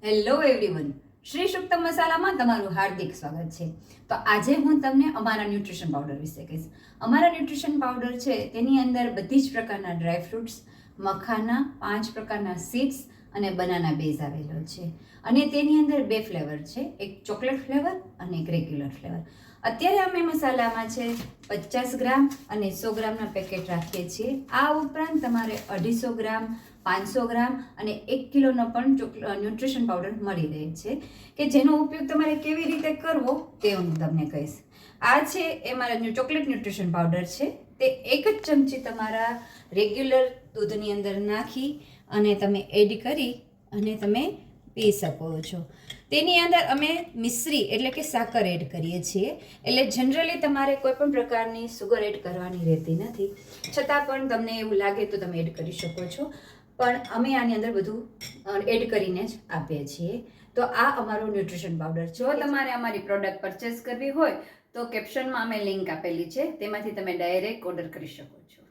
Hello everyone, Shri Suktam મસાલામાં તમારું હાર્દિક સ્વાગત છે. તો આજે હું તમને અમારા ન્યુટ્રિશન પાવડર વિશે કહીશ. અમારા ન્યુટ્રિશન પાવડર છે તેની અંદર બધી જ પ્રકારના ડ્રાય ફ્રૂટ્સ, મખાના, 5 પ્રકારના સીડ્સ અને બનાના બેઝ આવેલો છે. અને તેની અંદર 2 ફ્લેવર છે, એક ચોકલેટ ફ્લેવર અને એક રેગ્યુલર ફ્લેવર. અત્યારે અમે મસાલામાં છે 50 ગ્રામ અને 100 ગ્રામના પેકેટ રાખીએ છીએ. આ ઉપરાંત તમારે 250 ગ્રામ, 500 ગ્રામ અને 1 કિલોનો પણ ન્યુટ્રિશન પાવડર મળી રહે છે કે જેનો ઉપયોગ તમારે કેવી રીતે કરવો તે હું તમને કહીશ. આ છે એ મારા ચોકલેટ ન્યુટ્રિશન પાવડર છે. તે 1 જ ચમચી તમારા રેગ્યુલર દૂધની અંદર નાખી અને તમે એડ કરી અને તમે પી શકો છો. તેની અંદર અમે મિશ્રી એટલે કે સાકર એડ કરીએ છીએ. એટલે જનરલી તમારે કોઈ પણ પ્રકારની સુગર એડ કરવાની રહેતી નથી. છતાં પણ તમને એવું લાગે તો તમે એડ કરી શકો છો. પણ અમે આની અંદર બધું એડ કરીને જ આપીએ છીએ. તો આ અમારું ન્યુટ્રિશન પાવડર છે. જો તમારે અમારી પ્રોડક્ટ પરચેસ કરવી હોય તો કેપ્શનમાં અમે લિંક આપેલી છે, તેમાંથી તમે ડાયરેક્ટ ઓર્ડર કરી શકો છો.